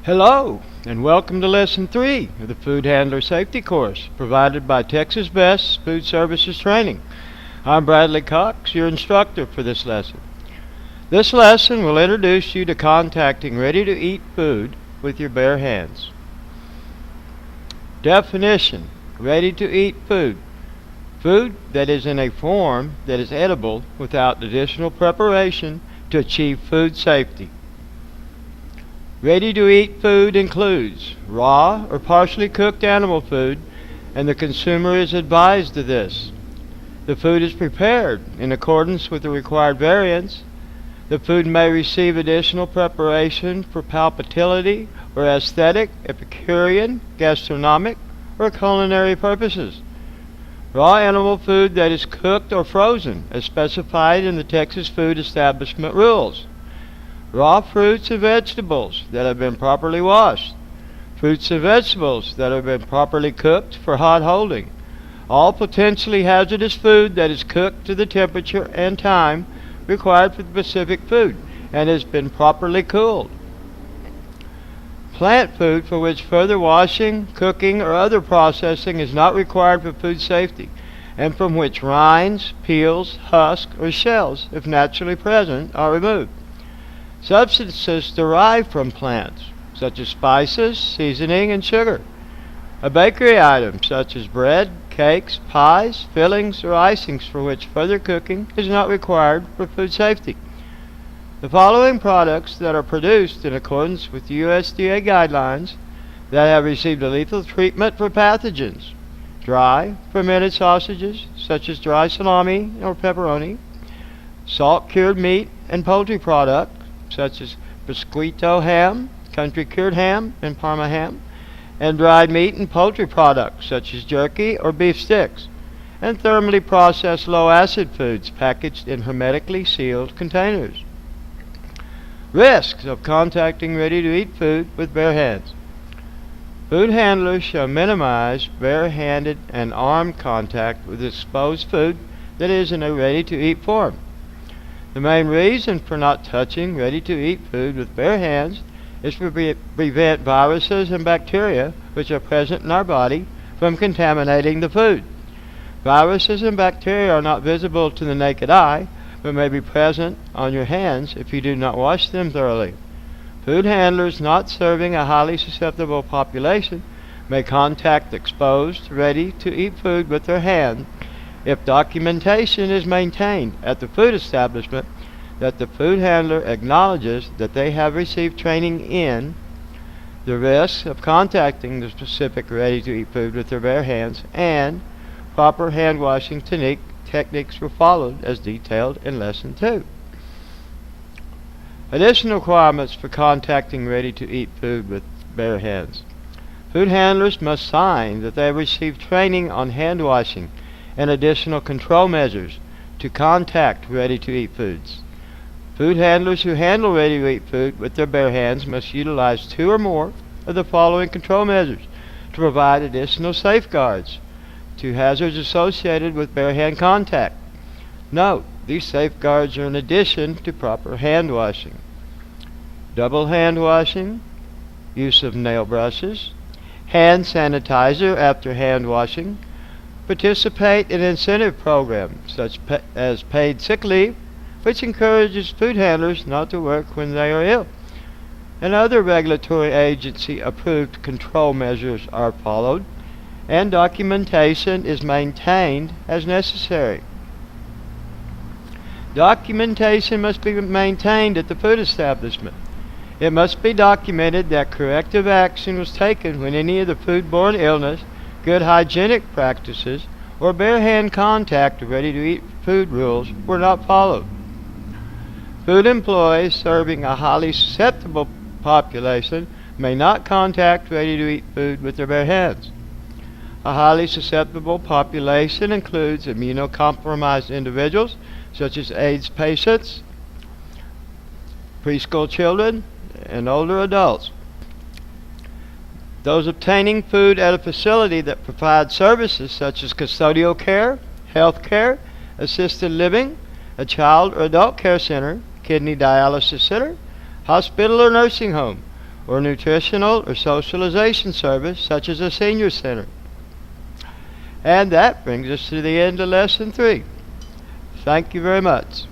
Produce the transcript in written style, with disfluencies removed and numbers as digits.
Hello, and welcome to Lesson 3 of the Food Handler Safety course provided by Texas Best Food Services Training. I'm Bradley Cox, your instructor for this lesson. This lesson will introduce you to contacting ready-to-eat food with your bare hands. Definition: ready-to-eat food. Food that is in a form that is edible without additional preparation to achieve food safety. Ready-to-eat food includes raw or partially cooked animal food, and the consumer is advised of this. The food is prepared in accordance with the required variants. The food may receive additional preparation for palatability or aesthetic, epicurean, gastronomic, or culinary purposes. Raw animal food that is cooked or frozen, as specified in the Texas Food Establishment Rules. Raw fruits and vegetables that have been properly washed. Fruits and vegetables that have been properly cooked for hot holding. All potentially hazardous food that is cooked to the temperature and time required for the specific food and has been properly cooled. Plant food for which further washing, cooking, or other processing is not required for food safety, and from which rinds, peels, husks, or shells, if naturally present, are removed. Substances derived from plants, such as spices, seasoning, and sugar. A bakery item, such as bread, cakes, pies, fillings, or icings for which further cooking is not required for food safety. The following products that are produced in accordance with USDA guidelines that have received a lethal treatment for pathogens: dry, fermented sausages, such as dry salami or pepperoni, salt-cured meat and poultry products, such as prosciutto ham, country-cured ham, and Parma ham, and dried meat and poultry products, such as jerky or beef sticks, and thermally processed low-acid foods packaged in hermetically sealed containers. Risks of contacting ready-to-eat food with bare hands. Food handlers shall minimize bare-handed and arm contact with exposed food that is in a ready-to-eat form. The main reason for not touching ready-to-eat food with bare hands is to prevent viruses and bacteria which are present in our body from contaminating the food. Viruses and bacteria are not visible to the naked eye, but may be present on your hands if you do not wash them thoroughly. Food handlers not serving a highly susceptible population may contact exposed, ready-to-eat food with their hand if documentation is maintained at the food establishment that the food handler acknowledges that they have received training in the risks of contacting the specific ready-to-eat food with their bare hands, and proper hand washing techniques were followed as detailed in Lesson 2. Additional requirements for contacting ready-to-eat food with bare hands. Food handlers must sign that they have received training on hand washing and additional control measures to contact ready-to-eat foods. Food handlers who handle ready-to-eat food with their bare hands must utilize 2 or more of the following control measures to provide additional safeguards to hazards associated with bare hand contact. Note, these safeguards are in addition to proper hand washing. Double hand washing, use of nail brushes, hand sanitizer after hand washing, participate in incentive programs such as paid sick leave, which encourages food handlers not to work when they are ill, and other regulatory agency approved control measures are followed, and documentation is maintained as necessary. Documentation must be maintained at the food establishment. It must be documented that corrective action was taken when any of the foodborne illness, good hygienic practices, or bare hand contact of ready-to-eat food rules were not followed. Food employees serving a highly susceptible population may not contact ready-to-eat food with their bare hands. A highly susceptible population includes immunocompromised individuals, such as AIDS patients, preschool children, and older adults. Those obtaining food at a facility that provides services such as custodial care, health care, assisted living, a child or adult care center, kidney dialysis center, hospital or nursing home, or nutritional or socialization service such as a senior center. And that brings us to the end of Lesson 3. Thank you very much.